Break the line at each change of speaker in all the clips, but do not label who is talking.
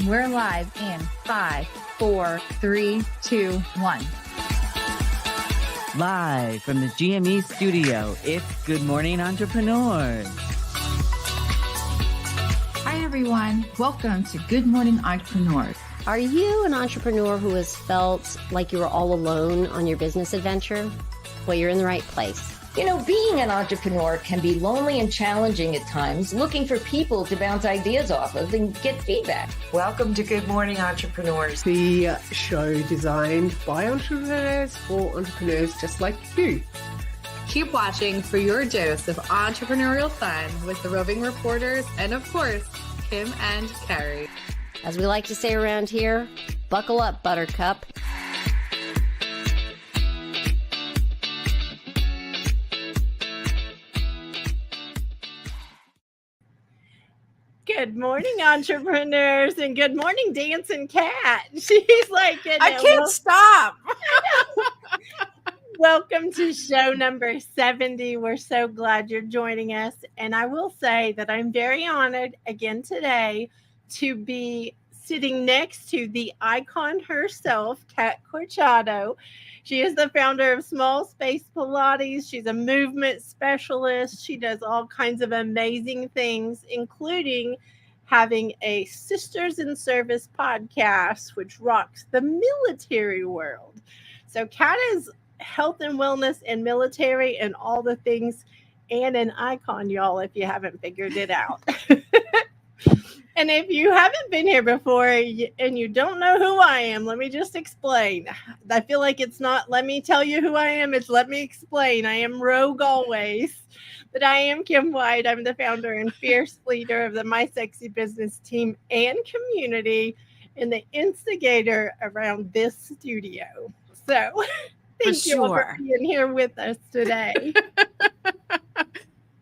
we're live in 5, 4, 3, 2, 1.
Live from the GME studio, it's Good Morning Entrepreneurs.
Hi, everyone. Welcome to Good Morning Entrepreneurs.
Are you an entrepreneur who has felt like you were all alone on your business adventure? Well, you're in the right place.
You know, being an entrepreneur can be lonely and challenging at times, looking for people to bounce ideas off of and get feedback.
Welcome to Good Morning Entrepreneurs,
the show designed by entrepreneurs for entrepreneurs just like you.
Keep watching for your dose of entrepreneurial fun with the Roving Reporters and, of course, Kim and Carrie.
As we like to say around here, buckle up, Buttercup.
Good morning, entrepreneurs, and good morning, Dancing Cat. She's like,
I can't stop.
Welcome to show number 70. We're so glad you're joining us. And I will say that I'm very honored again today to be sitting next to the icon herself, Kat Corchado. She is the founder of Small Space Pilates. She's a movement specialist. She does all kinds of amazing things, including having a Sisters in Service podcast, which rocks the military world. So Kat is health and wellness and military and all the things, and an icon, y'all, if you haven't figured it out. And if you haven't been here before and you don't know who I am, let me just explain. I feel like it's not let me tell you who I am, it's let me explain. I am rogue always, but I am Kim White. I'm the founder and fierce leader of the My Sexy Business team and community and the instigator around this studio. So thank you all for being here with us today.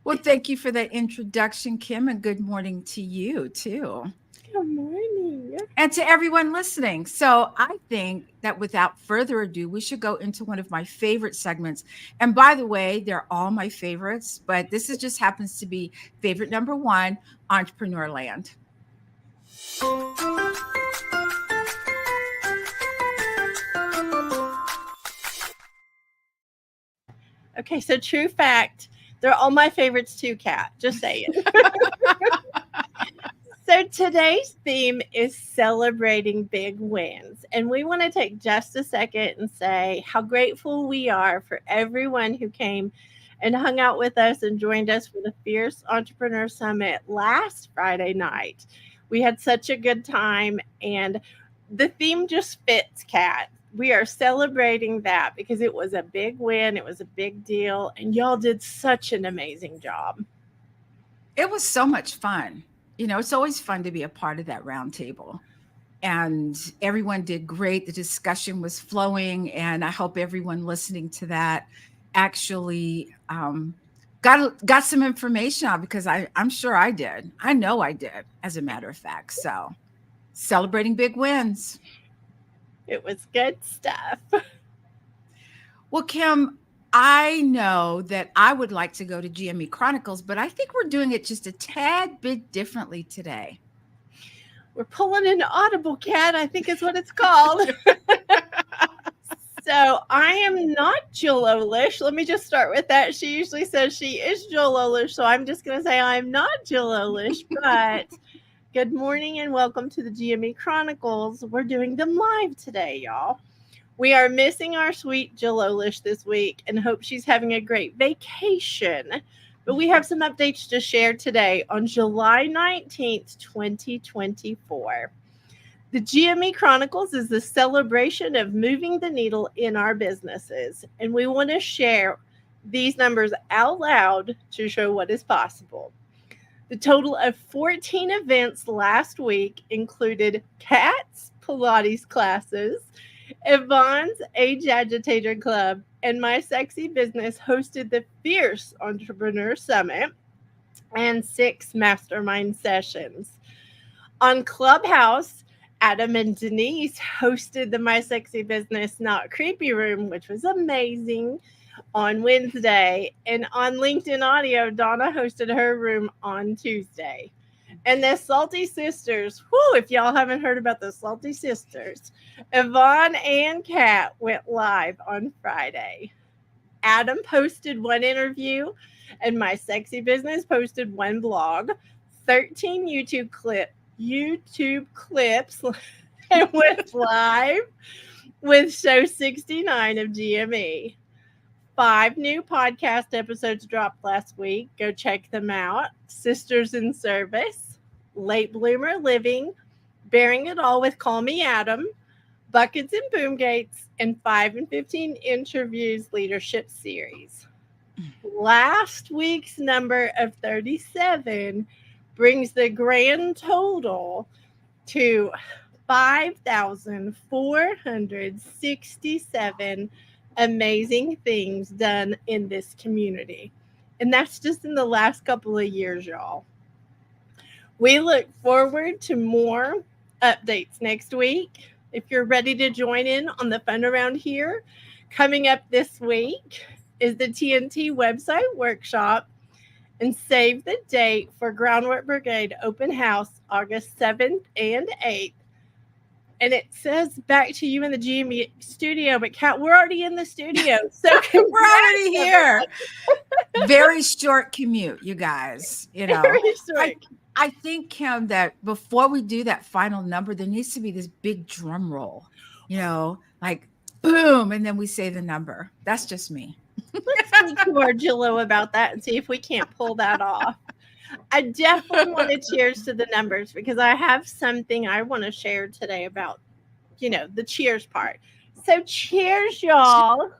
Well, thank you for that introduction, Kim, and good morning to you, too.
Good morning.
And to everyone listening. So I think that without further ado, we should go into one of my favorite segments. And by the way, they're all my favorites, but this is just happens to be favorite number one, Entrepreneur Land.
Okay, so true fact. They're all my favorites too, Kat. Just saying. So today's theme is celebrating big wins. And we want to take just a second and say how grateful we are for everyone who came and hung out with us and joined us for the Fierce Entrepreneur Summit last Friday night. We had such a good time, and the theme just fits, Kat. We are celebrating that because it was a big win. It was a big deal. And y'all did such an amazing job.
It was so much fun. You know, it's always fun to be a part of that round table. And everyone did great. The discussion was flowing. And I hope everyone listening to that actually got some information out, because I'm sure I did. I know I did, as a matter of fact. So celebrating big wins.
It was good stuff.
Well, Kim, I know that I would like to go to GME Chronicles, but I think we're doing it just a tad bit differently today.
We're pulling an audible, Cat, I think is what it's called. So I am not Jill Olish. Let me just start with that. She usually says she is Jill Olish, so I'm just going to say I'm not Jill Olish, but good morning and welcome to the GME Chronicles. We're doing them live today, y'all. We are missing our sweet Jill Olish this week and hope she's having a great vacation. But we have some updates to share today on July 19th, 2024. The GME Chronicles is the celebration of moving the needle in our businesses, and we want to share these numbers out loud to show what is possible. The total of 14 events last week included Kat's Pilates classes, Yvonne's Age Agitator Club, and My Sexy Business hosted the Fierce Entrepreneur Summit and 6 mastermind sessions. On Clubhouse, Adam and Denise hosted the My Sexy Business Not Creepy Room, which was amazing, on Wednesday. And on LinkedIn Audio, Donna hosted her room on Tuesday. And the Salty Sisters, whoo, if y'all haven't heard about the Salty Sisters, Yvonne and Kat went live on Friday. Adam posted one interview, and My Sexy Business posted one blog, 13 YouTube clips, and went live with show 69 of GME. 5 new podcast episodes dropped last week. Go check them out. Sisters in Service, Late Bloomer Living, Bearing It All with Call Me Adam, Buckets and Boom Gates, and 5 and 15 Interviews Leadership Series. Last week's number of 37 brings the grand total to 5,467 amazing things done in this community. And that's just in the last couple of years, y'all. We look forward to more updates next week. If you're ready to join in on the fun around here, coming up this week is the TNT website workshop, and save the date for Groundwork Brigade Open House, August 7th and 8th. And it says back to you in the GME studio, but Kat, we're already in the studio. So
we're already here. Very short commute, you guys. You know, I think, Kim, that before we do that final number, there needs to be this big drum roll, you know, like boom, and then we say the number. That's just me.
Let's speak to our Jillo about that and see if we can't pull that off. I definitely want to cheers to the numbers, because I have something I want to share today about, you know, the cheers part. So cheers, y'all.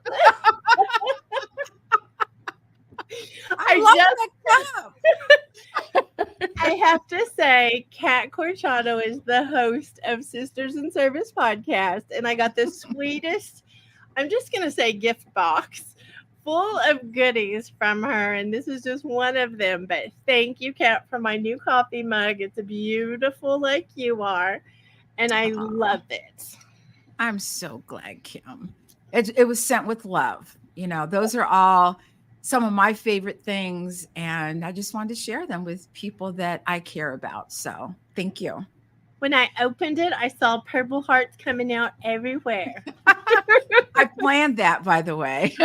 I have to say, Kat Corchado is the host of Sisters in Service podcast, and I got the sweetest, I'm just going to say, gift box full of goodies from her, and this is just one of them. But thank you, Kat, for my new coffee mug. It's beautiful like you are, and I love it.
I'm so glad, Kim. It was sent with love. You know, those are all some of my favorite things, and I just wanted to share them with people that I care about. So thank you.
When I opened it, I saw purple hearts coming out everywhere.
I planned that, by the way.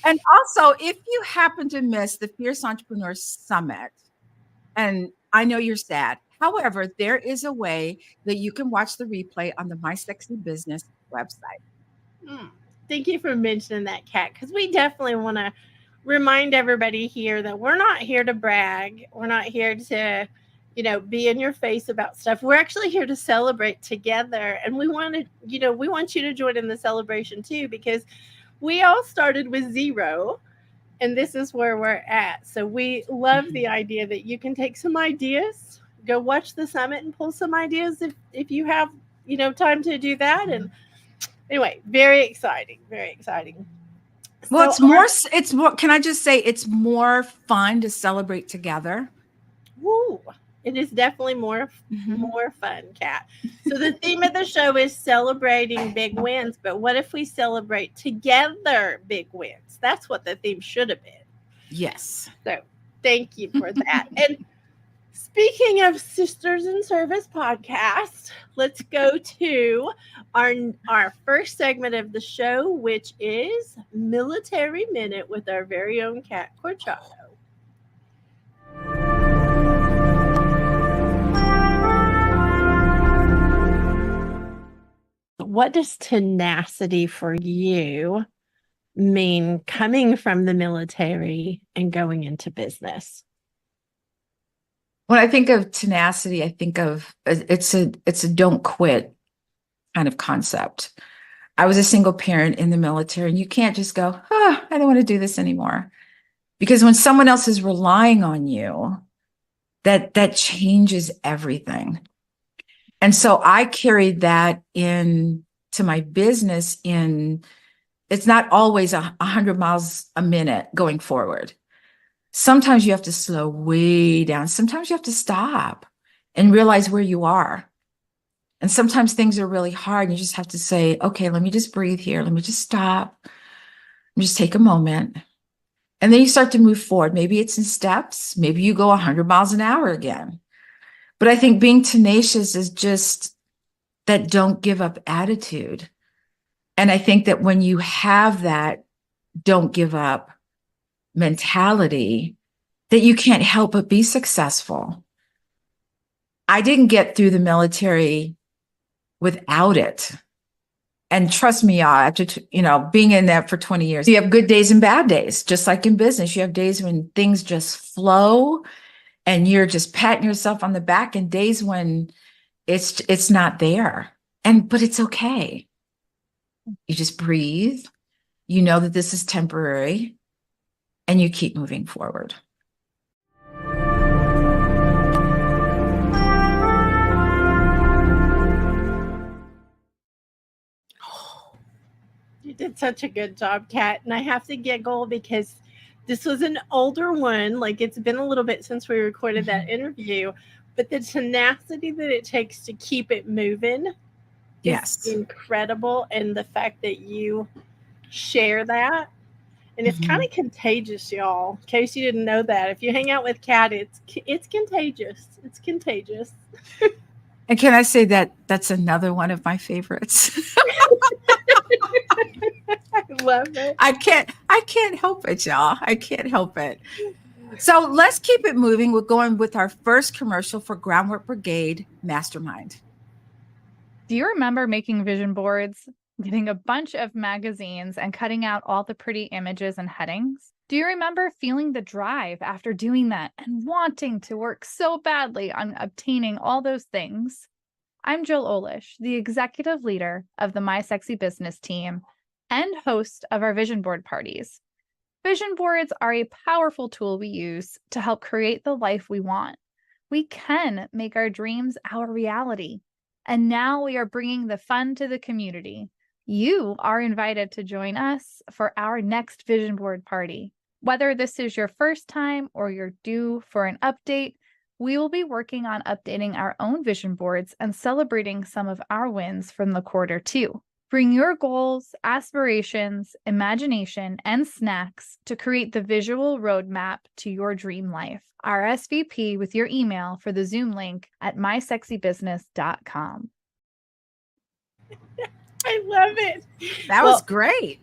And also, if you happen to miss the Fierce Entrepreneur Summit, and I know you're sad, however, there is a way that you can watch the replay on the My Sexy Business website.
Thank you for mentioning that, Kat, because we definitely want to remind everybody here that we're not here to brag. We're not here to, you know, be in your face about stuff. We're actually here to celebrate together. And we want to, you know, we want you to join in the celebration too, because we all started with 0, and this is where we're at. So we love the idea that you can take some ideas, go watch the summit and pull some ideas if you have, you know, time to do that. And anyway, very exciting, very exciting.
Well, it's more, can I just say, it's more fun to celebrate together.
Woo. It is definitely more fun, Kat. So the theme of the show is celebrating big wins, but what if we celebrate together big wins? That's what the theme should have been.
Yes.
So thank you for that. And speaking of Sisters in Service podcast, let's go to our first segment of the show, which is Military Minute with our very own Kat Corchado. What does tenacity for you mean coming from the military and going into business?
When I think of tenacity, I think of it's a don't quit kind of concept. I was a single parent in the military, and you can't just go, I don't want to do this anymore. Because when someone else is relying on you, that changes everything. And so I carried that in to my business. It's not always 100 miles a minute going forward. Sometimes you have to slow way down. Sometimes you have to stop and realize where you are. And sometimes things are really hard. And you just have to say, okay, let me just breathe here. Let me just stop. Let me just take a moment. And then you start to move forward. Maybe it's in steps. Maybe you go 100 miles an hour again. But I think being tenacious is just that don't give up attitude. And I think that when you have that don't give up mentality, that you can't help but be successful. I didn't get through the military without it. And trust me, y'all, after being in that for 20 years, you have good days and bad days. Just like in business, you have days when things just flow and you're just patting yourself on the back, and days when it's not there. But it's okay. You just breathe. You know that this is temporary, and you keep moving forward.
You did such a good job, Kat. And I have to giggle because this was an older one. Like, it's been a little bit since we recorded that interview, but the tenacity that it takes to keep it moving is incredible. And the fact that you share that, and it's kind of contagious, y'all. In case you didn't know that, if you hang out with Kat, it's contagious. It's contagious.
And can I say that that's another one of my favorites?
I love it.
I can't help it, y'all. I can't help it. So let's keep it moving. We're going with our first commercial for Groundwork Brigade Mastermind.
Do you remember making vision boards, getting a bunch of magazines and cutting out all the pretty images and headings? Do you remember feeling the drive after doing that and wanting to work so badly on obtaining all those things? I'm Jill Olish, the executive leader of the My Sexy Business team and host of our vision board parties. Vision boards are a powerful tool we use to help create the life we want. We can make our dreams our reality. And now we are bringing the fun to the community. You are invited to join us for our next vision board party. Whether this is your first time or you're due for an update, we will be working on updating our own vision boards and celebrating some of our wins from the quarter too. Bring your goals, aspirations, imagination, and snacks to create the visual roadmap to your dream life. RSVP with your email for the Zoom link at mysexybusiness.com.
I love it.
That was great.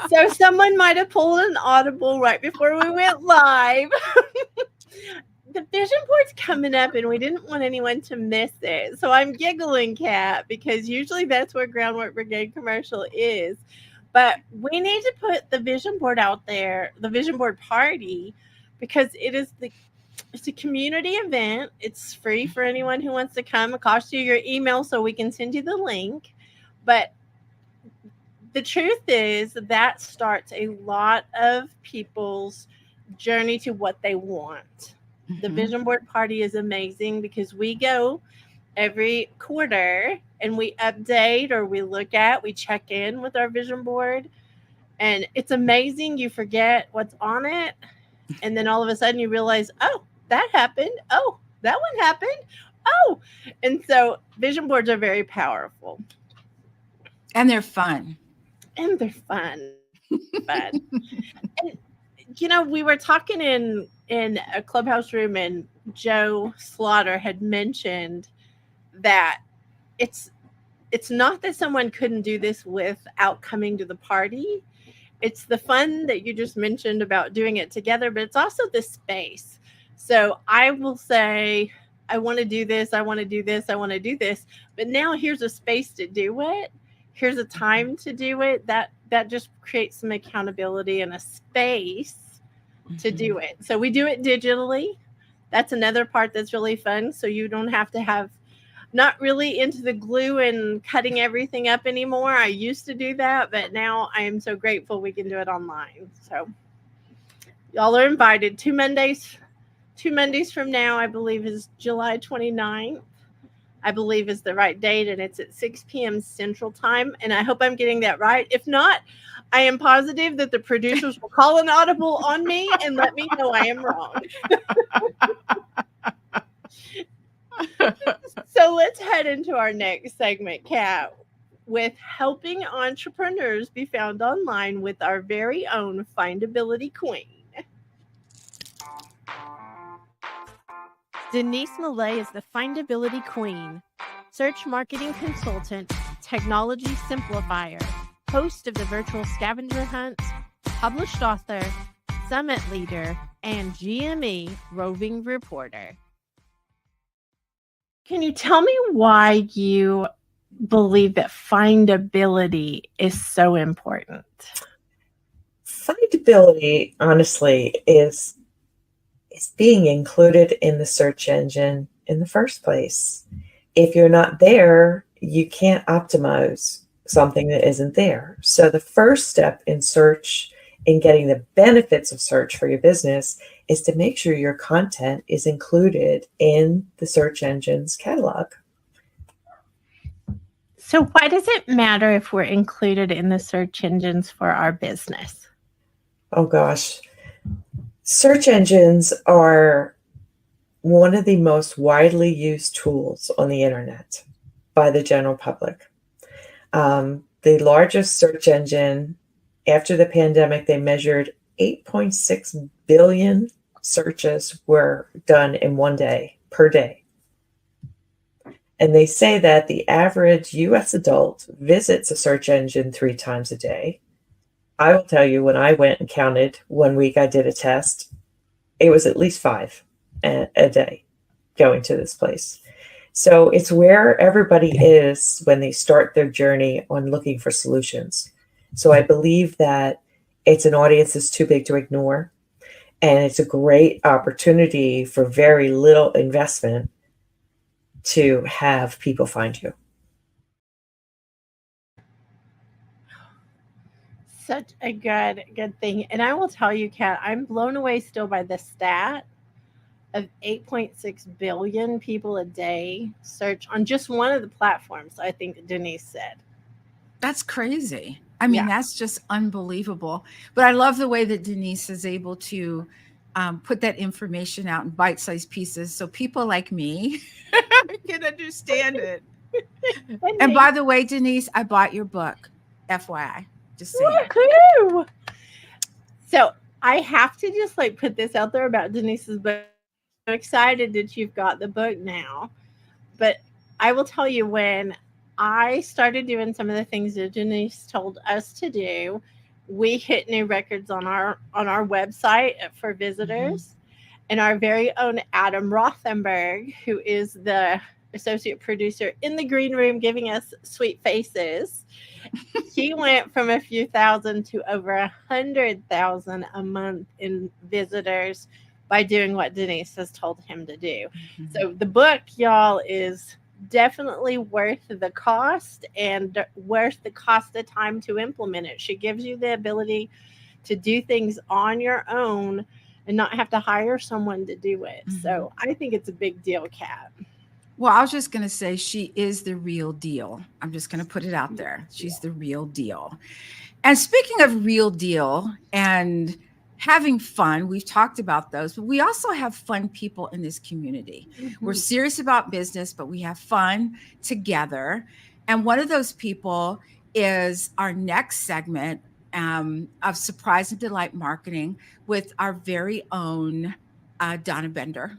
So someone might have pulled an audible right before we went live. The vision board's coming up and we didn't want anyone to miss it. So I'm giggling, Kat, because usually that's where Groundwork Brigade commercial is. But we need to put the vision board out there, the vision board party, because it's a community event. It's free for anyone who wants to come. It costs you your email so we can send you the link. But the truth is that starts a lot of people's journey to what they want. The vision board party is amazing because we go every quarter and we update or we check in with our vision board. And it's amazing. You forget what's on it. And then all of a sudden you realize, oh, that happened. Oh, that one happened. Oh. And so vision boards are very powerful.
And they're fun.
And, we were talking in a clubhouse room, and Joe Slaughter had mentioned that it's not that someone couldn't do this without coming to the party. It's the fun that you just mentioned about doing it together, but it's also the space. So I will say, I want to do this, I want to do this, I want to do this, but now here's a space to do it. Here's a time to do it. That just creates some accountability and a space to do it. So we do it digitally. That's another part that's really fun. So you don't have to have, not really into the glue and cutting everything up anymore. I used to do that, but now I am so grateful we can do it online. So y'all are invited. 2 Mondays from now, I believe is July 29th. I believe is the right date, and it's at 6 p.m. Central Time. And I hope I'm getting that right. If not, I am positive that the producers will call an audible on me and let me know I am wrong. So let's head into our next segment, Kat. with helping entrepreneurs be found online with our very own findability queen. Denise Millay is the findability queen, search marketing consultant, technology simplifier, host of the virtual scavenger hunt, published author, summit leader, and GME roving reporter. Can you tell me why you believe that findability is so important?
Findability, honestly, is being included in the search engine in the first place. If you're not there, you can't optimize something that isn't there. So the first step in search, in getting the benefits of search for your business, is to make sure your content is included in the search engine's catalog.
So why does it matter if we're included in the search engines for our business?
Oh gosh. Search engines are one of the most widely used tools on the internet by the general public. The largest search engine after the pandemic, they measured 8.6 billion searches were done in one day, per day. And they say that the average US adult visits a search engine 3 times a day. I will tell you, when I went and counted one week, I did a test, it was at least 5 a day going to this place. So it's where everybody is when they start their journey on looking for solutions. So I believe that it's an audience that's too big to ignore. And it's a great opportunity for very little investment to have people find you.
Such a good thing. And I will tell you, Kat, I'm blown away still by the stat of 8.6 billion people a day search on just one of the platforms, I think Denise said.
That's crazy. I mean, that's just unbelievable. But I love the way that Denise is able to put that information out in bite-sized pieces so people like me can understand it. And by the way, Denise, I bought your book, FYI. Just saying.
Woohoo! So I have to just put this out there about Denise's book. I'm excited that you've got the book now. But I will tell you, when I started doing some of the things that Denise told us to do, we hit new records on our website for visitors. Mm-hmm. And our very own Adam Rothenberg, who is the associate producer in the green room giving us sweet faces, he went from a few thousand to over 100,000 a month in visitors by doing what Denise has told him to do. Mm-hmm. So the book, y'all, is definitely worth the cost and worth the cost of time to implement it. She gives you the ability to do things on your own and not have to hire someone to do it. Mm-hmm. So I think it's a big deal, Kat.
Well, I was just going to say she is the real deal. I'm just going to put it out there. She's the real deal. And speaking of real deal and having fun, we've talked about those, but we also have fun people in this community. Mm-hmm. We're serious about business, but we have fun together. And one of those people is our next segment of Surprise and Delight Marketing with our very own Donna Bender.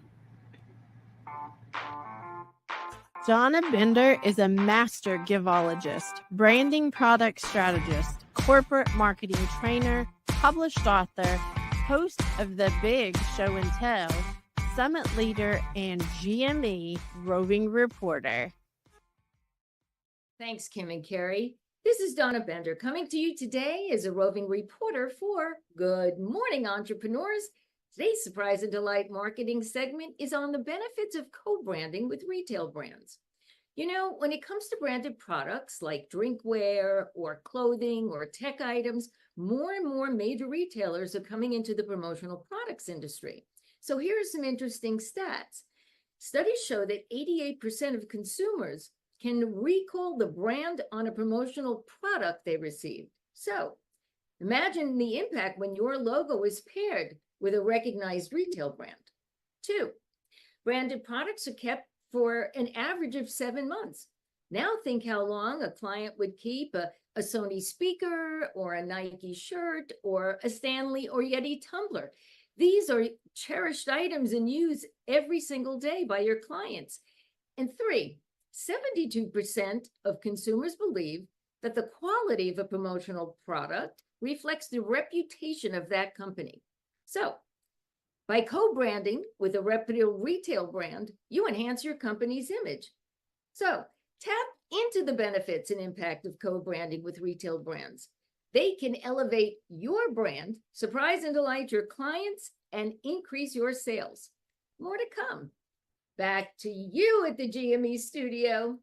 Donna Bender is a master givologist, branding product strategist, corporate marketing trainer, published author, host of The Big Show and Tell, summit leader, and GME roving reporter.
Thanks, Kim and Carrie. This is Donna Bender coming to you today as a roving reporter for Good Morning Entrepreneurs. Today's Surprise and Delight marketing segment is on the benefits of co-branding with retail brands. You know, when it comes to branded products like drinkware or clothing or tech items, more and more major retailers are coming into the promotional products industry. So here are some interesting stats. Studies show that 88% of consumers can recall the brand on a promotional product they received. So imagine the impact when your logo is paired with a recognized retail brand. 2, branded products are kept for an average of 7 months. Now think how long a client would keep a Sony speaker or a Nike shirt or a Stanley or Yeti tumbler. These are cherished items and used every single day by your clients. And 72% of consumers believe that the quality of a promotional product reflects the reputation of that company. So, by co-branding with a reputable retail brand, you enhance your company's image. So, tap into the benefits and impact of co-branding with retail brands. They can elevate your brand, surprise and delight your clients, and increase your sales. More to come. Back to you at the GME studio.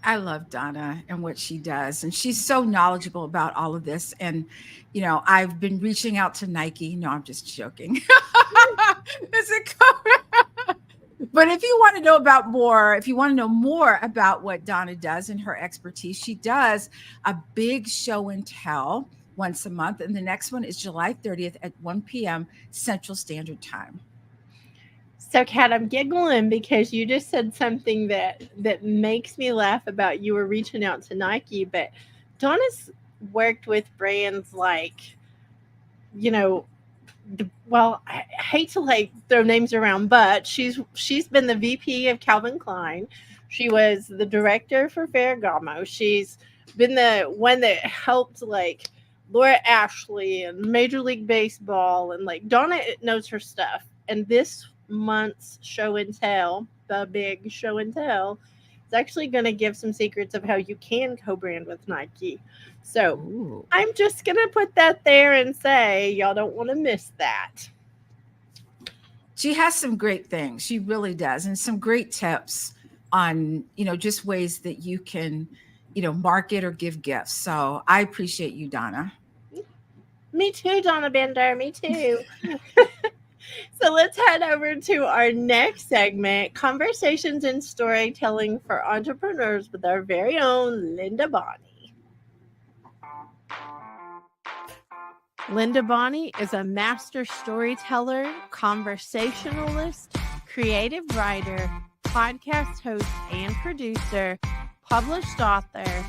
I love Donna and what she does. And she's so knowledgeable about all of this. And, you know, I've been reaching out to Nike. No, I'm just joking. Is it But if you want to know more about what Donna does and her expertise, she does a big show and tell once a month. And the next one is July 30th at 1 p.m. Central Standard Time.
So, Kat, I'm giggling because you just said something that makes me laugh about you were reaching out to Nike, but Donna's worked with brands like, you know, well, I hate to like throw names around, but she's been the VP of Calvin Klein. She was the director for Ferragamo. She's been the one that helped like Laura Ashley and Major League Baseball, and like Donna knows her stuff. And this month's show and tell, the big show and tell, is actually going to give some secrets of how you can co-brand with Nike. So
Ooh.
I'm just going to put that there and say y'all don't want to miss that.
She has some great things. She really does. And some great tips on, you know, just ways that you can, you know, market or give gifts. So I appreciate you, Donna.
Me too, Donna Bender. Me too. So let's head over to our next segment, Conversations and Storytelling for Entrepreneurs with our very own Linda Bonney. Linda Bonney is a master storyteller, conversationalist, creative writer, podcast host and producer, published author,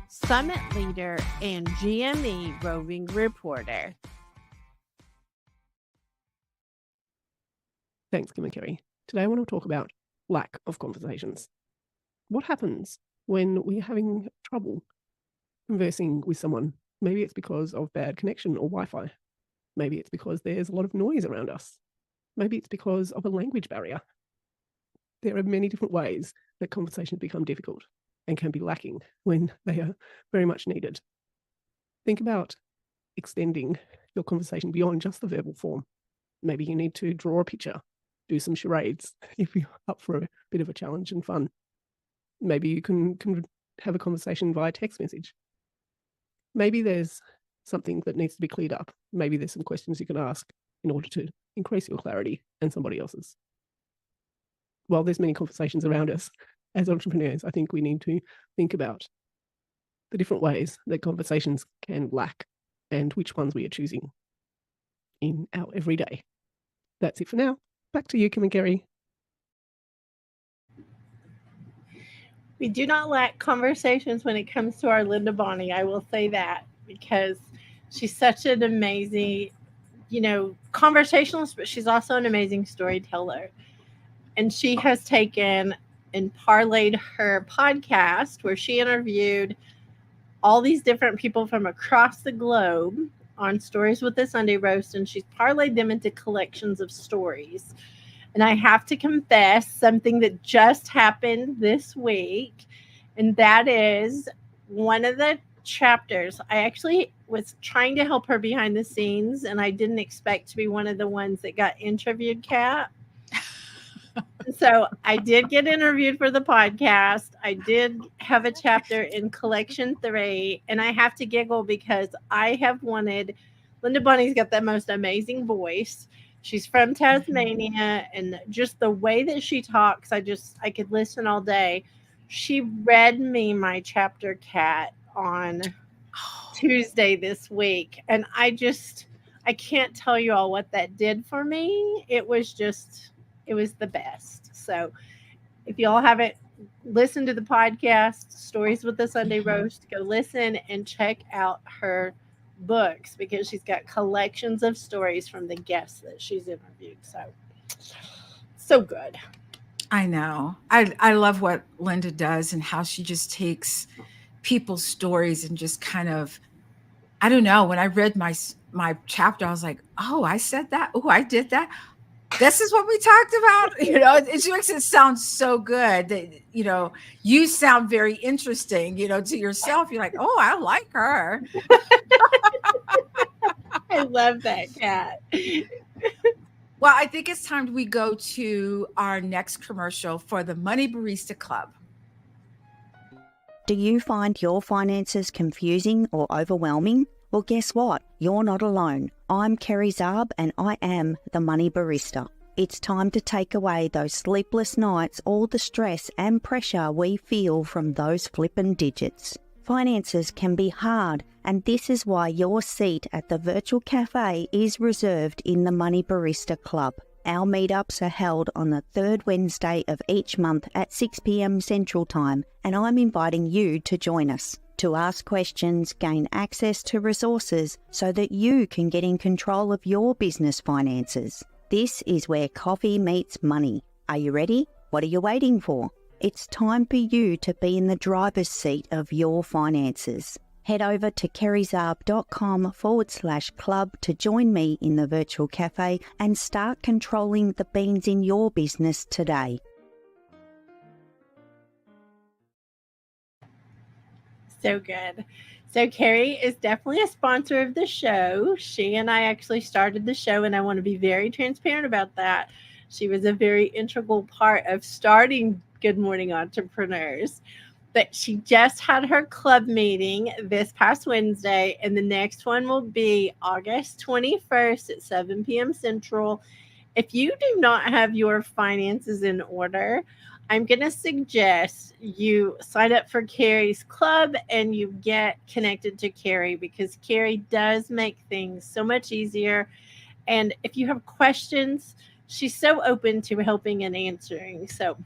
summit leader, and GME roving reporter.
Thanks, Kim and Kerry. Today I want to talk about lack of conversations. What happens when we're having trouble conversing with someone? Maybe it's because of bad connection or Wi-Fi. Maybe it's because there's a lot of noise around us. Maybe it's because of a language barrier. There are many different ways that conversations become difficult and can be lacking when they are very much needed. Think about extending your conversation beyond just the verbal form. Maybe you need to draw a picture, do some charades if you're up for a bit of a challenge and fun. Maybe you can have a conversation via text message. Maybe there's something that needs to be cleared up. Maybe there's some questions you can ask in order to increase your clarity and somebody else's. While there's many conversations around us, as entrepreneurs, I think we need to think about the different ways that conversations can lack and which ones we are choosing in our everyday. That's it for now. Back to you, Kim and Kerry.
We do not lack conversations when it comes to our Linda Bonney. I will say that because she's such an amazing, conversationalist, but she's also an amazing storyteller. And she has taken and parlayed her podcast where she interviewed all these different people from across the globe on Stories with the Sunday Roast, and she's parlayed them into collections of stories. And I have to confess something that just happened this week, and that is one of the chapters. I actually was trying to help her behind the scenes, and I didn't expect to be one of the ones that got interviewed, Kat. So I did get interviewed for the podcast. I did have a chapter in collection 3, and I have to giggle because I have wanted, Linda Bonney's got the most amazing voice. She's from Tasmania, and just the way that she talks, I could listen all day. She read me my chapter, Kat, on Tuesday this week, and I can't tell you all what that did for me. It was the best. So if y'all haven't listen to the podcast, Stories with the Sunday Roast. Go listen and check out her books because she's got collections of stories from the guests that she's interviewed. So good.
I know. I love what Linda does and how she just takes people's stories and just kind of, I don't know, when I read my chapter, I was like, oh, I said that. Oh, I did that. This is what we talked about. It just makes it sound so good that, you sound very interesting, to yourself. You're like, oh, I like her.
I love that, Kat.
Well, I think it's time we go to our next commercial for the Money Barista Club.
Do you find your finances confusing or overwhelming? Well, guess what? You're not alone. I'm Kerry Zarb and I am the Money Barista. It's time to take away those sleepless nights, all the stress and pressure we feel from those flippin' digits. Finances can be hard, and this is why your seat at the virtual cafe is reserved in the Money Barista Club. Our meetups are held on the third Wednesday of each month at 6 p.m. Central Time, and I'm inviting you to join us to ask questions, gain access to resources so that you can get in control of your business finances. This is where coffee meets money. Are you ready? What are you waiting for? It's time for you to be in the driver's seat of your finances. Head over to kerryzarb.com/club to join me in the virtual cafe and start controlling the beans in your business today.
So good. So Carrie is definitely a sponsor of the show. She and I actually started the show, and I want to be very transparent about that. She was a very integral part of starting Good Morning Entrepreneurs. But she just had her club meeting this past Wednesday, and the next one will be August 21st at 7 p.m. Central. If you do not have your finances in order, I'm going to suggest you sign up for Carrie's club and you get connected to Carrie because Carrie does make things so much easier. And if you have questions, she's so open to helping and answering. So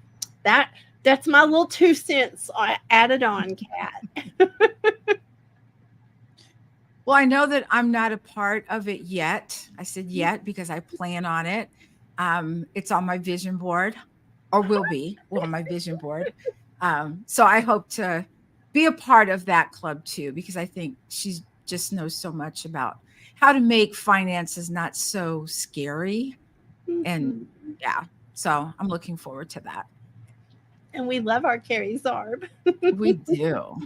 that's my little 2 cents I added on, Kat.
Well, I know that I'm not a part of it yet. I said yet because I plan on it. It's on my vision board, or will be on my vision board. So I hope to be a part of that club too, because I think she just knows so much about how to make finances not so scary. And yeah, so I'm looking forward to that.
And we love our Carrie Zarb.
We do.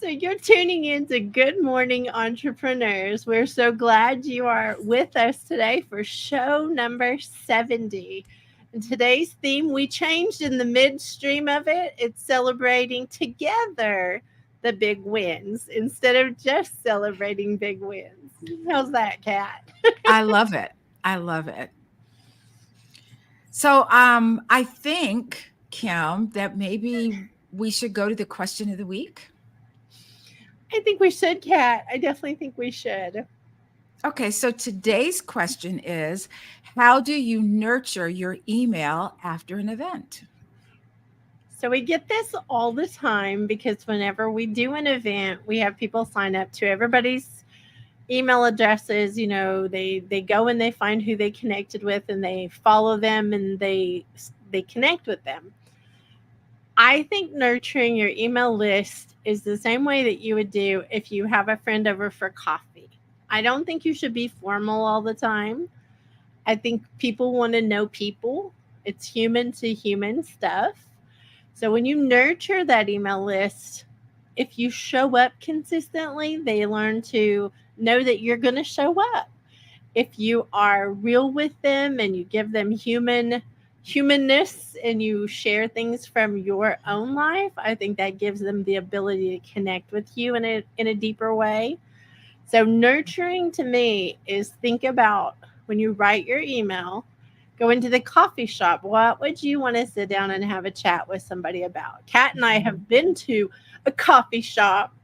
So you're tuning in to Good Morning Entrepreneurs. We're so glad you are with us today for show number 70. And today's theme, we changed in the midstream of it. It's celebrating together the big wins instead of just celebrating big wins. How's that, Kat?
I love it. I love it. So I think, Kim, that maybe we should go to the question of the week.
I think we should, Kat. I definitely think we should.
Okay, so today's question is, how do you nurture your email after an event?
So we get this all the time because whenever we do an event, we have people sign up to everybody's email addresses. They go and they find who they connected with and they follow them and they connect with them. I think nurturing your email list is the same way that you would do if you have a friend over for coffee. I don't think you should be formal all the time. I think people want to know people. It's human to human stuff. So when you nurture that email list, if you show up consistently, they learn to know that you're going to show up. If you are real with them and you give them humanness and you share things from your own life, I think that gives them the ability to connect with you in a deeper way. So nurturing to me is think about when you write your email, go into the coffee shop. What would you want to sit down and have a chat with somebody about? Kat and I have been to a coffee shop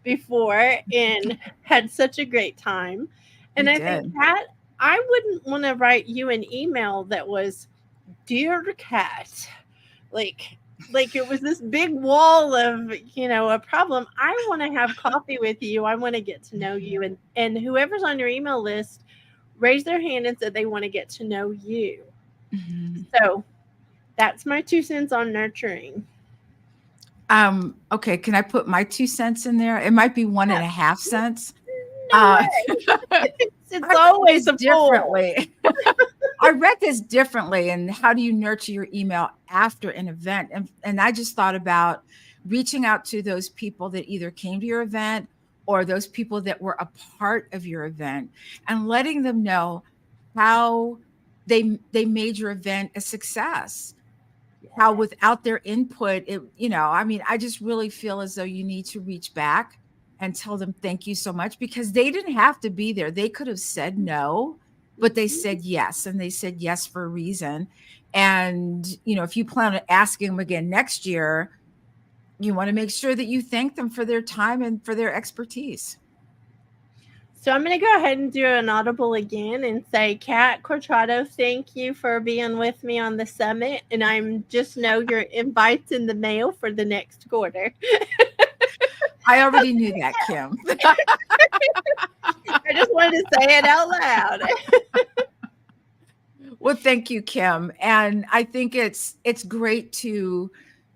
before and had such a great time. And I think, Kat, I wouldn't want to write you an email that was, Dear Kat, like like it was this big wall of, a problem. I want to have coffee with you. I want to get to know you. And whoever's on your email list, raise their hand and said they want to get to know you.
Mhm.
So that's my 2 cents on nurturing.
Okay, can I put my 2 cents in there? It might be 1.5 cents.
No way. It's always a
differently. I read this differently. And how do you nurture your email after an event? And I just thought about reaching out to those people that either came to your event or those people that were a part of your event and letting them know how they made your event a success. How without their input, I just really feel as though you need to reach back and tell them thank you so much, because they didn't have to be there. They could have said no, but they said yes, and they said yes for a reason. And, if you plan on asking them again next year, you want to make sure that you thank them for their time and for their expertise.
So I'm going to go ahead and do an audible again and say, Kat Cortrado, thank you for being with me on the summit. And I'm just know your invite's in the mail for the next quarter.
I already knew that, Kim.
I just wanted to say it out loud.
Well, thank you, Kim. And I think it's great to,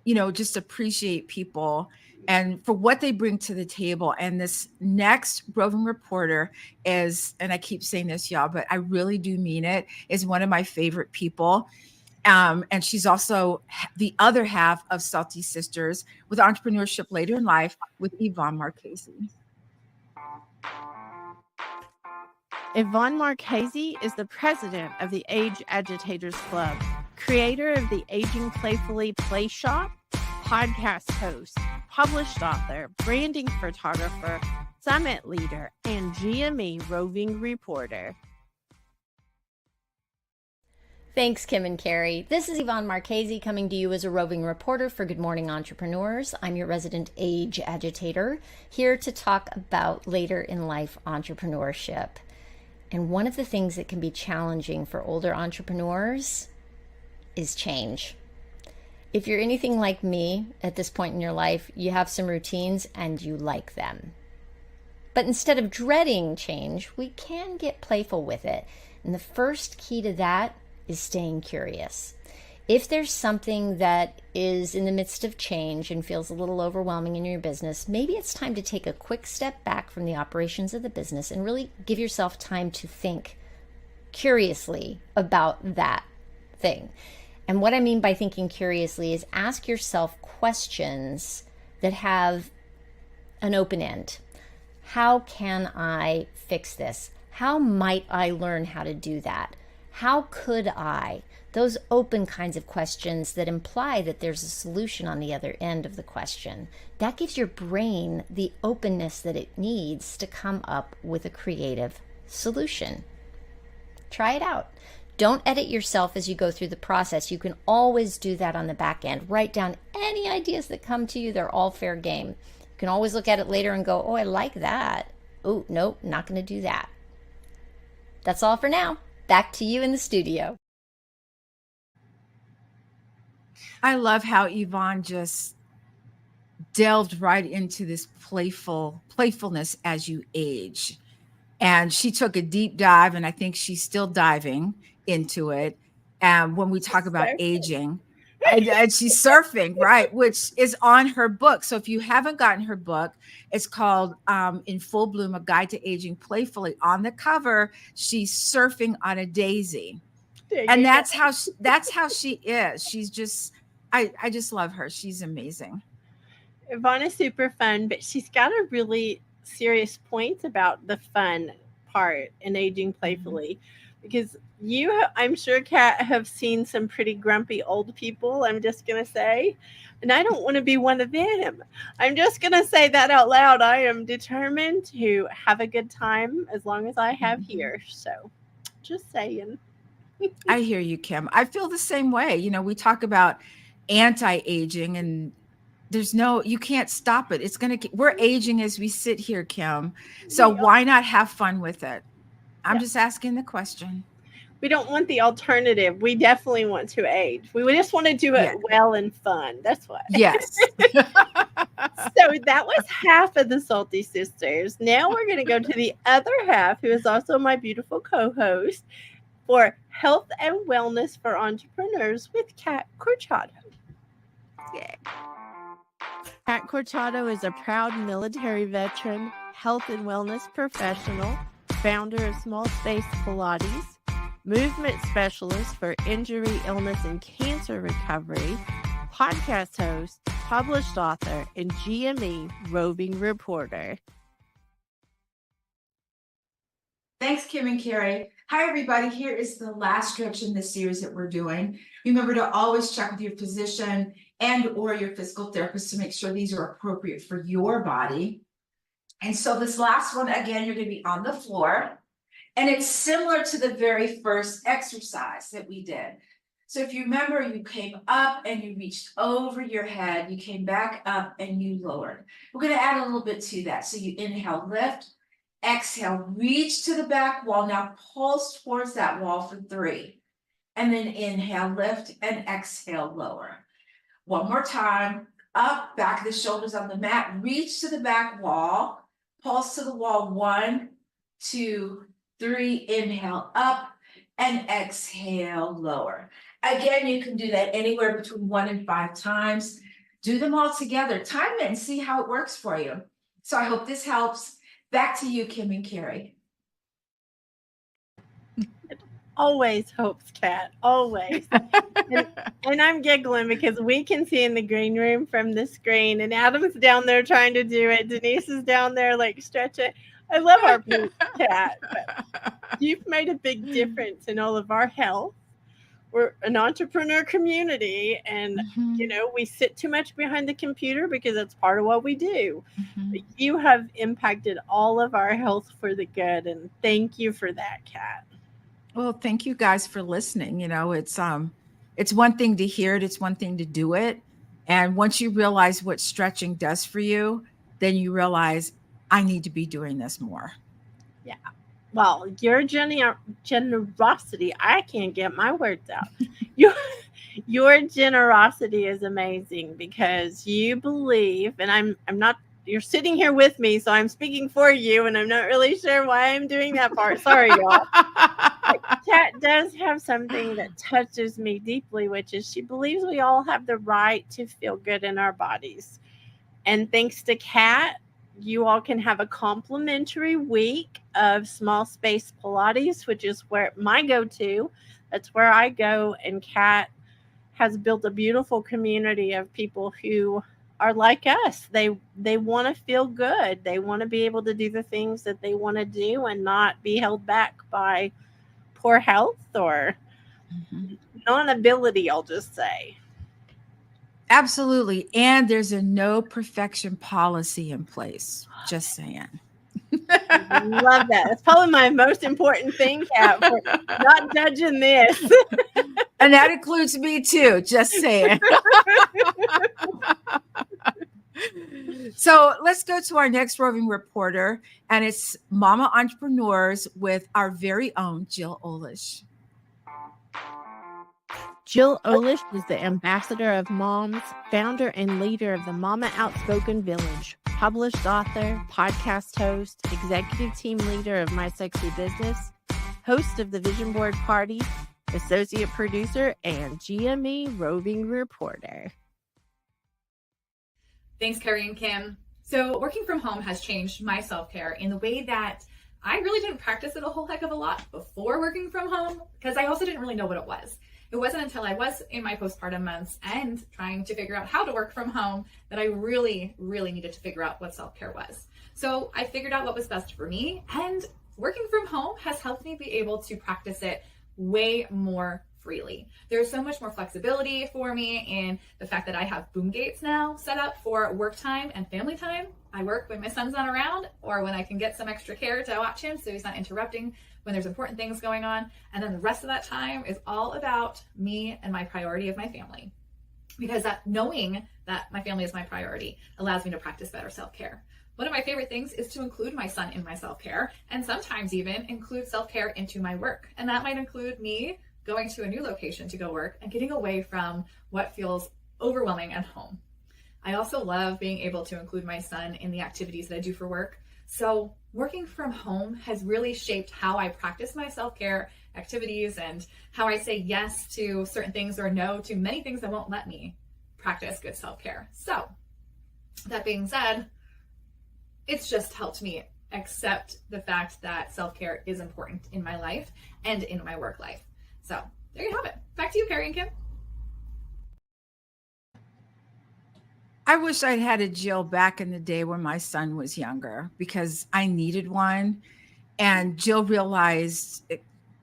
just appreciate people and for what they bring to the table. And this next Roving Reporter is, and I keep saying this, y'all, but I really do mean it, is one of my favorite people. And she's also the other half of Salty Sisters with Entrepreneurship Later in Life with Yvonne Marchese.
Yvonne Marchese is the president of the Age Agitators Club, creator of the Aging Playfully Play Shop, podcast host, published author, branding photographer, summit leader, and GME roving reporter.
Thanks, Kim and Carrie. This is Yvonne Marchese coming to you as a roving reporter for Good Morning Entrepreneurs. I'm your resident age agitator, here to talk about later in life entrepreneurship. And one of the things that can be challenging for older entrepreneurs is change. If you're anything like me at this point in your life, you have some routines and you like them. But instead of dreading change, we can get playful with it. And the first key to that is staying curious. If there's something that is in the midst of change and feels a little overwhelming in your business, maybe it's time to take a quick step back from the operations of the business and really give yourself time to think curiously about that thing. And what I mean by thinking curiously is ask yourself questions that have an open end. How can I fix this? How might I learn how to do that? How could I? Those open kinds of questions that imply that there's a solution on the other end of the question. That gives your brain the openness that it needs to come up with a creative solution. Try it out. Don't edit yourself as you go through the process. You can always do that on the back end. Write down any ideas that come to you. They're all fair game. You can always look at it later and go, oh, I like that. Oh, nope, not going to do that. That's all for now. Back to you in the studio.
I love how Yvonne just delved right into this playfulness as you age. And she took a deep dive, and I think she's still diving into it. And when we talk about aging, and she's surfing, right, which is on her book. So if you haven't gotten her book, it's called In Full Bloom, A Guide to Aging Playfully. On the cover, she's surfing on a daisy. And that's how she is. She's just, I just love her. She's amazing.
Yvonne is super fun, but she's got a really serious point about the fun part in aging playfully. Because I'm sure, Kat, have seen some pretty grumpy old people, I'm just going to say. And I don't want to be one of them. I'm just going to say that out loud. I am determined to have a good time as long as I have here. So just saying.
I hear you, Kim. I feel the same way. You know, we talk about anti-aging, and you can't stop it. We're aging as we sit here, Kim. So why not have fun with it? I'm just asking the question.
We don't want the alternative. We definitely want to age. We just want to do it well and fun. That's what.
Yes.
So that was half of the Salty Sisters. Now we're going to go to the other half, who is also my beautiful co-host, for Health and Wellness for Entrepreneurs with Kat Corchado.
Yeah. Kat Corchado is a proud military veteran, health and wellness professional, founder of Small Space Pilates, movement specialist for injury, illness, and cancer recovery, podcast host, published author, and GME roving reporter.
Thanks, Kim and Carrie. Hi, everybody. Here is the last stretch in this series that we're doing. Remember to always check with your physician and or your physical therapist to make sure these are appropriate for your body. And so this last one, again, you're going to be on the floor. And it's similar to the very first exercise that we did. So if you remember, you came up and you reached over your head, you came back up and you lowered. We're going to add a little bit to that. So you inhale, lift, exhale, reach to the back wall. Now pulse towards that wall for 3. And then inhale, lift, and exhale, lower. One more time, up, back of the shoulders on the mat, reach to the back wall, pulse to the wall, 1, 2, 3, inhale up and exhale lower. Again, you can do that anywhere between 1 and 5 times. Do them all together. Time it and see how it works for you. So I hope this helps. Back to you, Kim and Carrie.
It always helps, Kat. Always. and I'm giggling because we can see in the green room from the screen, and Adam's down there trying to do it. Denise is down there like stretching. I love our Kat, but you've made a big difference in all of our health. We're an entrepreneur community, and you know, we sit too much behind the computer because that's part of what we do. But you have impacted all of our health for the good, and thank you for that, Kat.
Well, thank you guys for listening. You know, it's one thing to hear it, it's one thing to do it. And once you realize what stretching does for you, then you realize I need to be doing this more.
Yeah. Well, your generosity, I can't get my words out. Your generosity is amazing because you believe, and I'm not, you're sitting here with me, so I'm speaking for you, and I'm not really sure why I'm doing that part. Sorry, y'all. Kat does have something that touches me deeply, which is she believes we all have the right to feel good in our bodies. And thanks to Kat, you all can have a complimentary week of Small Space Pilates, which is where my go-to. That's where I go. And Kat has built a beautiful community of people who are like us. They want to feel good. They want to be able to do the things that they want to do and not be held back by poor health or non-ability, I'll just say.
Absolutely. And there's a no perfection policy in place. Just saying.
Love that. That's probably my most important thing, Kat, for not judging this.
And that includes me too. Just saying. So let's go to our next roving reporter, and it's Mama Entrepreneurs with our very own Jill Olish.
Jill Olish is the ambassador of moms, founder and leader of the Mama Outspoken Village, published author, podcast host, executive team leader of My Sexy Business, host of the Vision Board Party, associate producer, and GME roving reporter.
Thanks, Carrie and Kim. So working from home has changed my self-care in the way that I really didn't practice it a whole heck of a lot before working from home because I also didn't really know what it was. It wasn't until I was in my postpartum months and trying to figure out how to work from home that I really, really needed to figure out what self-care was. So I figured out what was best for me, and working from home has helped me be able to practice it way more freely. There's so much more flexibility for me in the fact that I have boom gates now set up for work time and family time. I work when my son's not around or when I can get some extra care to watch him so he's not interrupting when there's important things going on. And then the rest of that time is all about me and my priority of my family. Because that knowing that my family is my priority allows me to practice better self-care. One of my favorite things is to include my son in my self-care, and sometimes even include self-care into my work. And that might include me going to a new location to go work and getting away from what feels overwhelming at home. I also love being able to include my son in the activities that I do for work. So working from home has really shaped how I practice my self-care activities and how I say yes to certain things or no to many things that won't let me practice good self-care. So that being said, it's just helped me accept the fact that self-care is important in my life and in my work life. So there you have it. Back to you, Carrie and Kim.
I wish I'd had a Jill back in the day when my son was younger, because I needed one. And Jill realized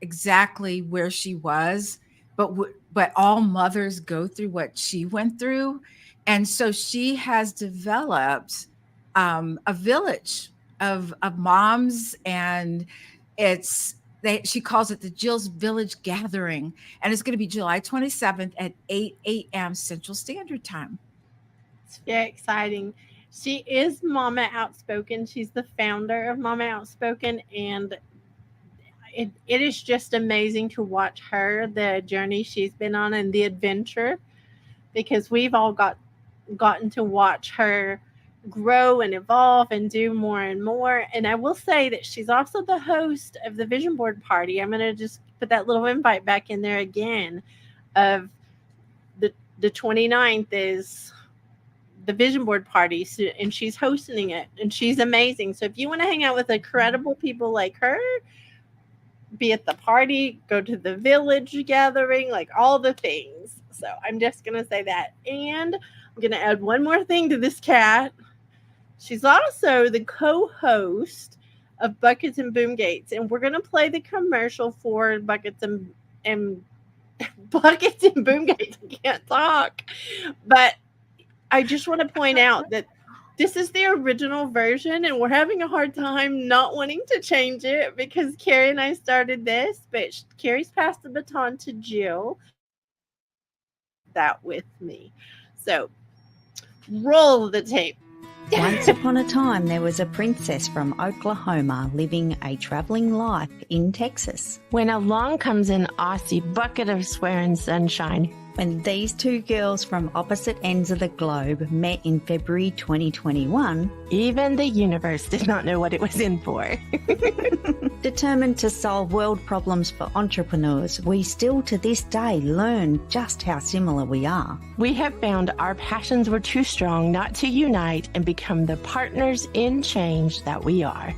exactly where she was, but all mothers go through what she went through. And so she has developed a village of moms, and she calls it the Jill's Village Gathering. And it's going to be July 27th at 8 a.m. Central Standard Time.
It's very exciting. She is Mama Outspoken. She's the founder of Mama Outspoken, and it is just amazing to watch her, the journey she's been on and the adventure, because we've all gotten to watch her grow and evolve and do more and more. And I will say that she's also the host of the Vision Board Party. I'm going to just put that little invite back in there again of the 29th is the Vision Board Party, and she's hosting it, and she's amazing. So if you want to hang out with incredible people like her, be at the party, go to the village gathering, like all the things. So I'm just going to say that. And I'm going to add one more thing to this cat. She's also the co-host of Buckets and Boom Gates, and we're going to play the commercial for Buckets and Buckets and Boom Gates. I can't talk, but I just want to point out that this is the original version, and we're having a hard time not wanting to change it because Carrie and I started this, but Carrie's passed the baton to Jill. That with me. So roll the tape.
Once upon a time, there was a princess from Oklahoma living a traveling life in Texas.
When along comes an Aussie bucket of swearing sunshine.
When these two girls from opposite ends of the globe met in February 2021,
even the universe did not know what it was in for.
Determined to solve world problems for entrepreneurs, we still to this day learn just how similar we are.
We have found our passions were too strong not to unite and become the partners in change that we are.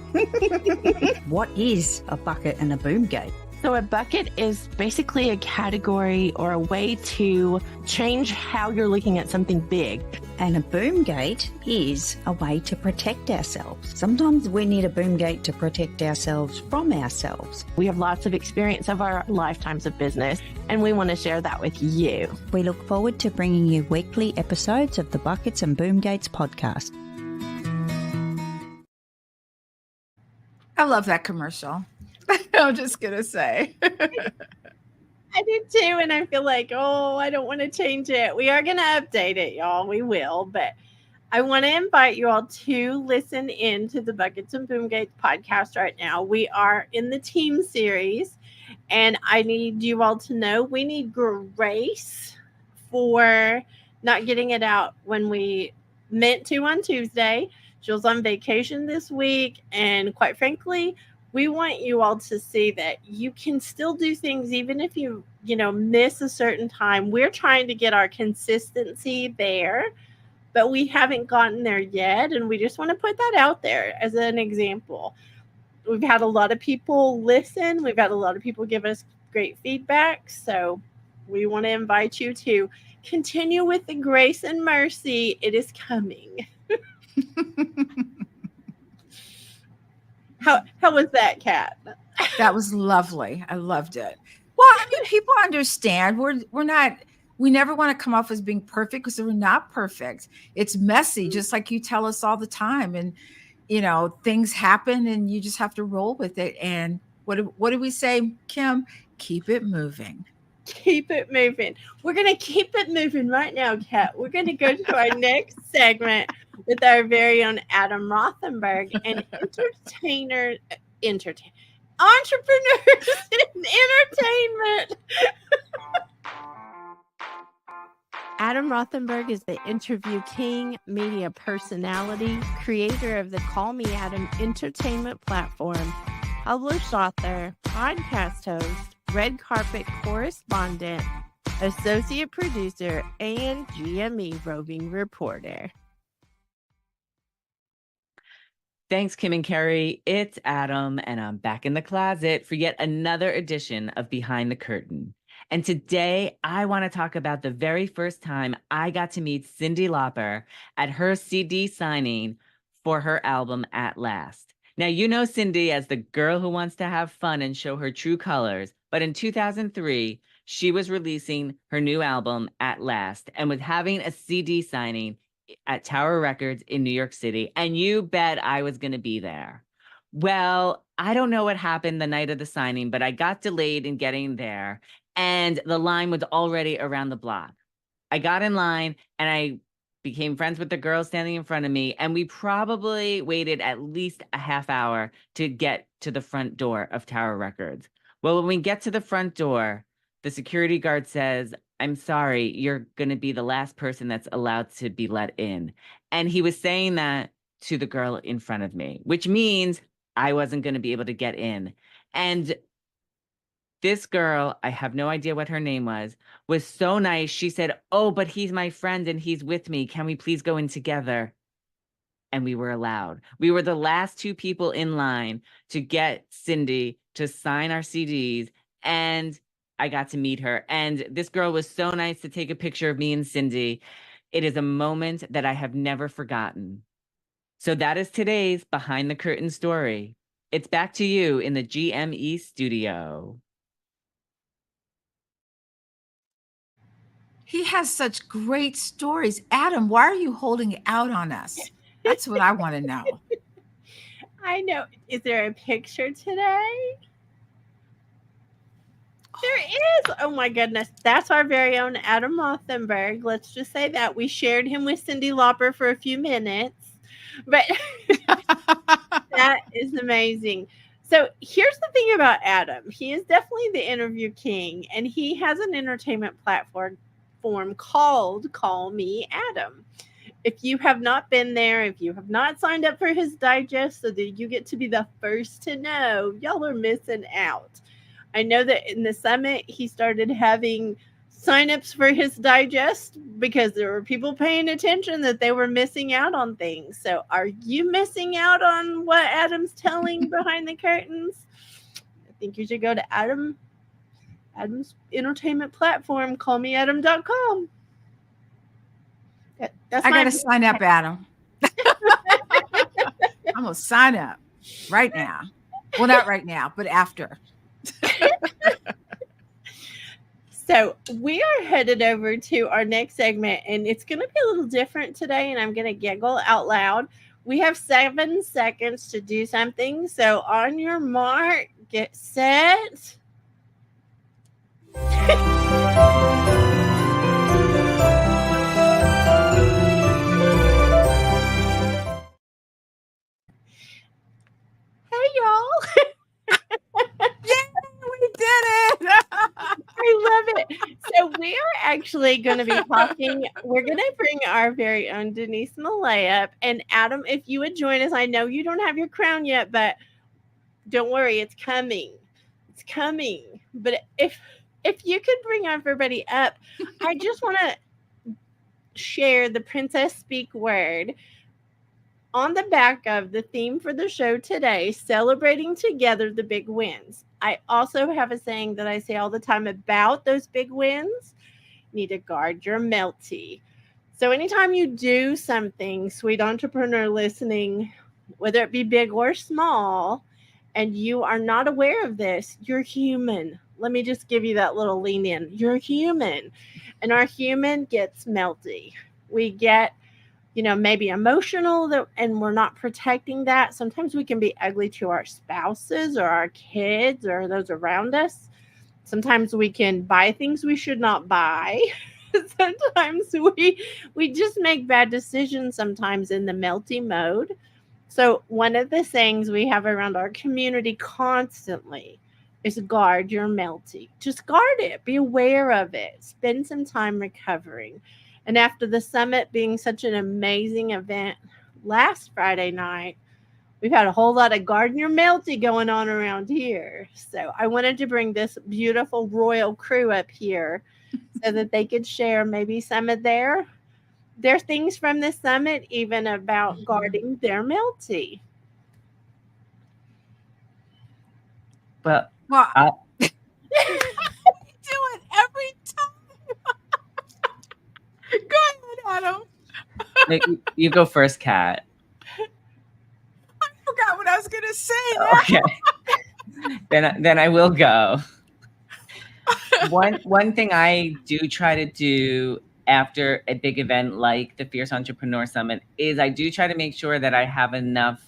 What is a bucket and a boom gate?
So a bucket is basically a category or a way to change how you're looking at something big.
And a boom gate is a way to protect ourselves. Sometimes we need a boom gate to protect ourselves from ourselves.
We have lots of experience of our lifetimes of business, and we want to share that with you.
We look forward to bringing you weekly episodes of the Buckets and Boom Gates podcast.
I love that commercial. I'm just going to say.
I did too, and I feel like, I don't want to change it. We are going to update it, y'all. We will, but I want to invite you all to listen in to the Buckets and Boom Gates podcast right now. We are in the team series, and I need you all to know we need grace for not getting it out when we meant to on Tuesday. Jill's on vacation this week, and quite frankly, we want you all to see that you can still do things even if you miss a certain time. We're trying to get our consistency there, but we haven't gotten there yet, and we just want to put that out there as an example. We've had a lot of people listen. We've had a lot of people give us great feedback, so we want to invite you to continue with the grace and mercy. It is coming. How was that, Kat?
That was lovely. I loved it. Well, I mean, people understand we never want to come off as being perfect because we're not perfect. It's messy, just like you tell us all the time. And, things happen and you just have to roll with it. And what do we say, Kim? Keep it moving.
Keep it moving. We're going to keep it moving right now, Kat. We're going to go to our next segment with our very own Adam Rothenberg, an entrepreneurs in entertainment.
Adam Rothenberg is the interview king, media personality, creator of the Call Me Adam entertainment platform, published author, podcast host, red carpet correspondent, associate producer, and GME roving reporter.
Thanks, Kim and Carrie. It's Adam, and I'm back in the closet for yet another edition of Behind the Curtain. And today, I want to talk about the very first time I got to meet Cyndi Lauper at her CD signing for her album At Last. Now, you know Cyndi as the girl who wants to have fun and show her true colors, but in 2003, she was releasing her new album At Last and was having a CD signing at Tower Records in New York City, and you bet I was going to be there. Well, I don't know what happened the night of the signing, but I got delayed in getting there, and the line was already around the block. I got in line, and I became friends with the girl standing in front of me, and we probably waited at least a half hour to get to the front door of Tower Records. Well, when we get to the front door, the security guard says, "I'm sorry, you're going to be the last person that's allowed to be let in." And he was saying that to the girl in front of me, which means I wasn't going to be able to get in. And this girl, I have no idea what her name was so nice. She said, "Oh, but he's my friend and he's with me. Can we please go in together?" And we were allowed. We were the last two people in line to get Cyndi to sign our CDs, and I got to meet her. And this girl was so nice to take a picture of me and Cyndi. It is a moment that I have never forgotten. So that is today's Behind the Curtain story. It's back to you in the GME studio.
He has such great stories. Adam, why are you holding out on us? That's what I want to know.
I know. Is there a picture today? There is. Oh my goodness. That's our very own Adam Rothenberg. Let's just say that. We shared him with Cyndi Lauper for a few minutes. But that is amazing. So here's the thing about Adam. He is definitely the interview king, and he has an entertainment platform called Call Me Adam. If you have not been there, if you have not signed up for his digest so that you get to be the first to know, y'all are missing out. I know that in the summit, he started having signups for his digest because there were people paying attention that they were missing out on things. So are you missing out on what Adam's telling behind the curtains? I think you should go to Adam's entertainment platform, callmeadam.com.
I got to sign up, Adam. I'm going to sign up right now. Well, not right now, but after.
So we are headed over to our next segment, and it's going to be a little different today, and I'm going to giggle out loud. We have 7 seconds to do something. So on your mark, get set. Hey, y'all.
We did it.
I love it. So we are actually going to be talking. We're going to bring our very own Denise Millay up. And Adam, if you would join us, I know you don't have your crown yet, but don't worry, it's coming. It's coming. But if you could bring everybody up, I just want to share the Princess Speak word on the back of the theme for the show today, celebrating together the big wins. I also have a saying that I say all the time about those big wins. You need to guard your melty. So anytime you do something, sweet entrepreneur listening, whether it be big or small, and you are not aware of this, you're human. Let me just give you that little lean in. You're human. And our human gets melty. We get maybe emotional and we're not protecting that. Sometimes we can be ugly to our spouses or our kids or those around us. Sometimes we can buy things we should not buy. Sometimes we just make bad decisions sometimes in the melty mode. So one of the things we have around our community constantly is guard your melty. Just guard it. Be aware of it. Spend some time recovering. And after the summit being such an amazing event last Friday night, we've had a whole lot of garden your melty going on around here. So I wanted to bring this beautiful royal crew up here so that they could share maybe some of their things from the summit, even about guarding their melty.
Well,
do it every time. Go ahead, Adam.
you go first, Kat.
I forgot what I was gonna say
now. Okay. Then I will go. One thing I do try to do after a big event like the Fierce Entrepreneur Summit is I do try to make sure that I have enough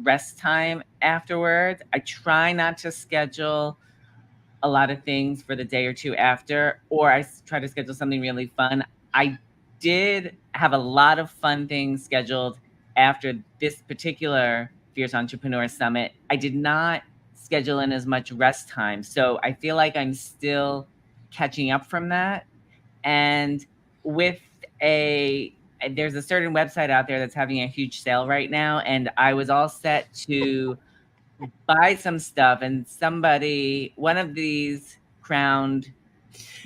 rest time afterwards. I try not to schedule a lot of things for the day or two after, or I try to schedule something really fun. I did have a lot of fun things scheduled after this particular Fierce Entrepreneur Summit. I did not schedule in as much rest time. So I feel like I'm still catching up from that. And with there's a certain website out there that's having a huge sale right now. And I was all set to buy some stuff. And one of these crowned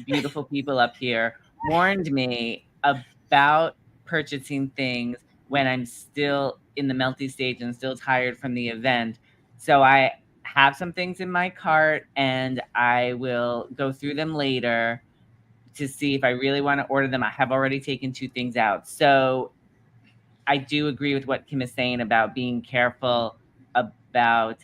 beautiful people up here warned me about purchasing things when I'm still in the melty stage and still tired from the event. So I have some things in my cart and I will go through them later to see if I really want to order them. I have already taken 2 things out. So I do agree with what Kim is saying about being careful about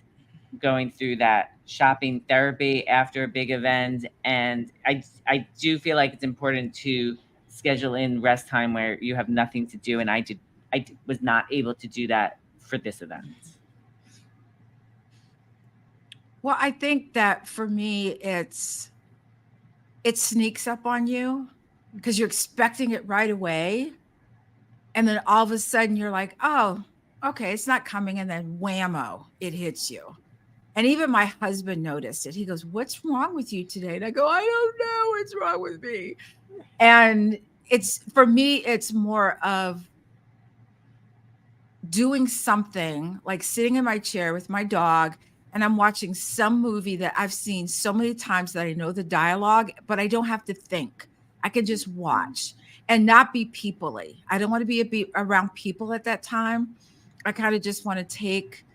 going through that shopping therapy after a big event. And I do feel like it's important to schedule in rest time where you have nothing to do. And I was not able to do that for this event.
Well, I think that for me, it sneaks up on you because you're expecting it right away. And then all of a sudden you're like, oh, okay, it's not coming. And then whammo, it hits you. And even my husband noticed it. He goes, what's wrong with you today? And I go, I don't know what's wrong with me. And for me, it's more of doing something like sitting in my chair with my dog and I'm watching some movie that I've seen so many times that I know the dialogue, but I don't have to think. I can just watch and not be people-y. I don't want to be around people at that time. I kind of just want to take,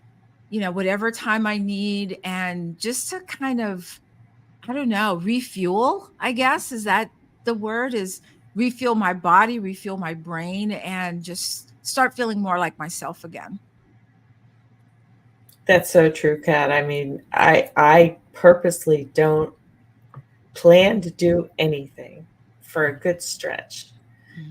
whatever time I need and just to kind of, I don't know, refuel, I guess. Is that the word? Is refuel my body, refuel my brain, and just start feeling more like myself again.
That's so true, Kat. I mean, I purposely don't plan to do anything for a good stretch,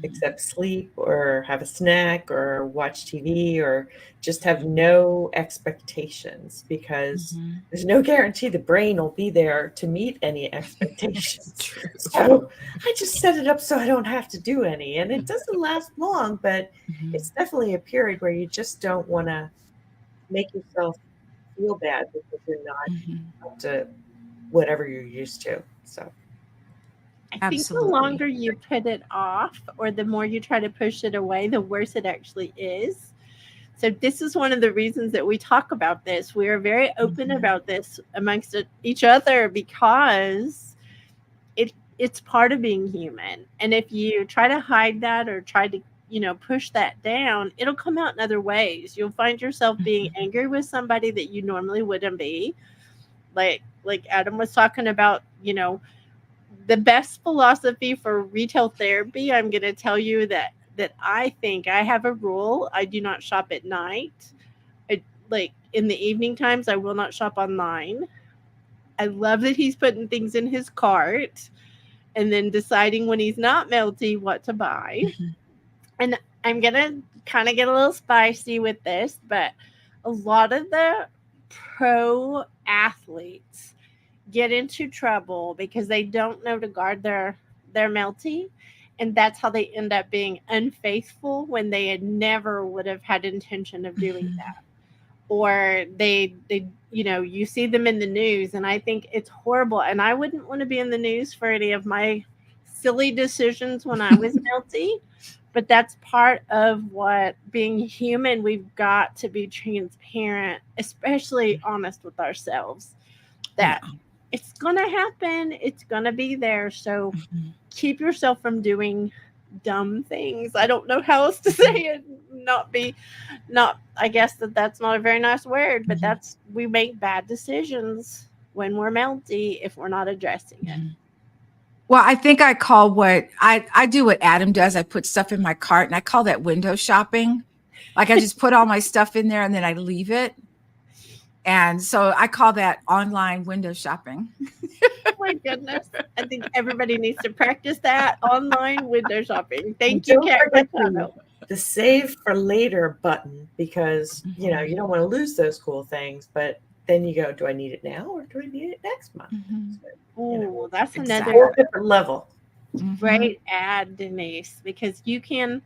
except sleep or have a snack or watch TV or just have no expectations because there's no guarantee the brain will be there to meet any expectations. So I just set it up so I don't have to do any. And it doesn't last long, but it's definitely a period where you just don't want to make yourself feel bad because you're not up to whatever you're used to. So
I think the longer you put it off or the more you try to push it away, the worse it actually is. So this is one of the reasons that we talk about this. We are very open about this amongst each other because it's part of being human. And if you try to hide that or try to push that down, it'll come out in other ways. You'll find yourself being angry with somebody that you normally wouldn't be. Like Adam was talking about, the best philosophy for retail therapy. I'm going to tell you that I think I have a rule. I do not shop at night. Like in the evening times, I will not shop online. I love that he's putting things in his cart and then deciding when he's not melty what to buy. And I'm going to kind of get a little spicy with this, but a lot of the pro athletes get into trouble because they don't know to guard their melty, and that's how they end up being unfaithful when they had never would have had intention of doing that. Or they you see them in the news, and I think it's horrible, and I wouldn't want to be in the news for any of my silly decisions when I was melty. But that's part of what being human, we've got to be transparent, especially honest with ourselves, that it's gonna happen, it's gonna be there. So keep yourself from doing dumb things. I don't know how else to say it. I guess that's not a very nice word, but that's, we make bad decisions when we're melty if we're not addressing it.
Well, I think I call what I do what Adam does. I put stuff in my cart, and I call that window shopping. Like I just put all my stuff in there and then I leave it. And so I call that online window shopping.
Oh my goodness. I think everybody needs to practice that online window shopping. Thank you, Karen.
The save for later button, because you don't want to lose those cool things, but then you go, do I need it now or do I need it next month?
Oh, that's
Exactly.
another
different level.
Great ad, Denise, because you can.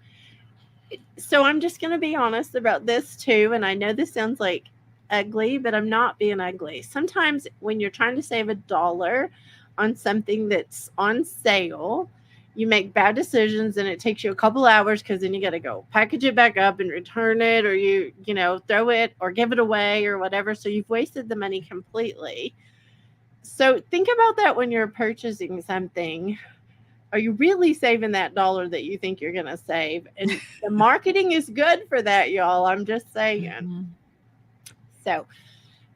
So I'm just going to be honest about this too. And I know this sounds like ugly, but I'm not being ugly. Sometimes when you're trying to save $1 on something that's on sale, you make bad decisions and it takes you a couple hours, because then you got to go package it back up and return it, or you throw it or give it away or whatever. So you've wasted the money completely. So think about that when you're purchasing something. Are you really saving that $1 that you think you're going to save? And the marketing is good for that, y'all. I'm just saying. So,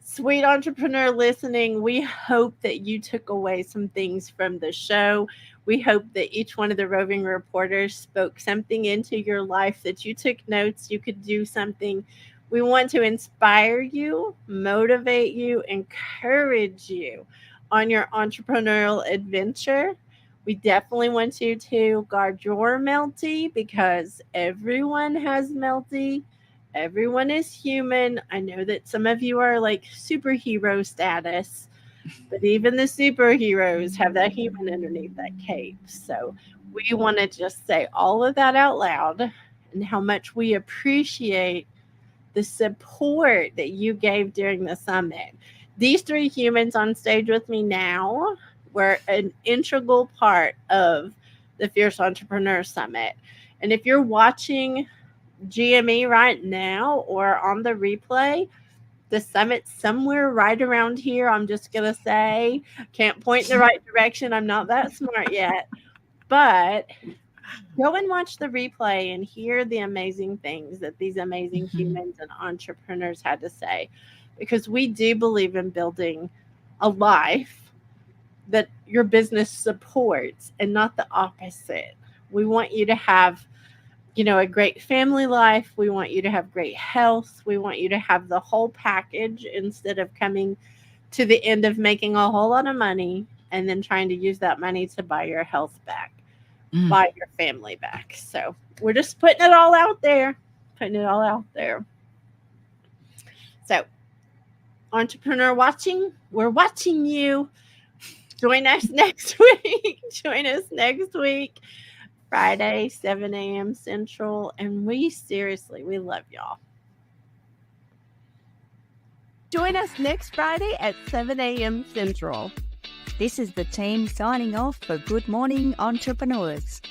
sweet entrepreneur listening, we hope that you took away some things from the show. We hope that each one of the Roving Reporters spoke something into your life, that you took notes, you could do something. We want to inspire you, motivate you, encourage you on your entrepreneurial adventure. We definitely want you to guard your melty, because everyone has melty. Everyone is human. I know that some of you are like superhero status, but even the superheroes have that human underneath that cape. So we want to just say all of that out loud, and how much we appreciate the support that you gave during the summit. These 3 humans on stage with me now were an integral part of the Fierce Entrepreneur Summit. And if you're watching GME right now or on the replay, the summit's somewhere right around here. I'm just going to say, can't point in the right direction. I'm not that smart yet. But go and watch the replay and hear the amazing things that these amazing humans and entrepreneurs had to say. Because we do believe in building a life that your business supports, and not the opposite. We want you to have, a great family life. We want you to have great health. We want you to have the whole package, instead of coming to the end of making a whole lot of money and then trying to use that money to buy your health back, buy your family back. So we're just putting it all out there. So, entrepreneur watching, we're watching you. Join us next week. Friday, 7 a.m. Central. And we love y'all.
Join us next Friday at 7 a.m. Central.
This is the team signing off for Good Morning Entrepreneurs.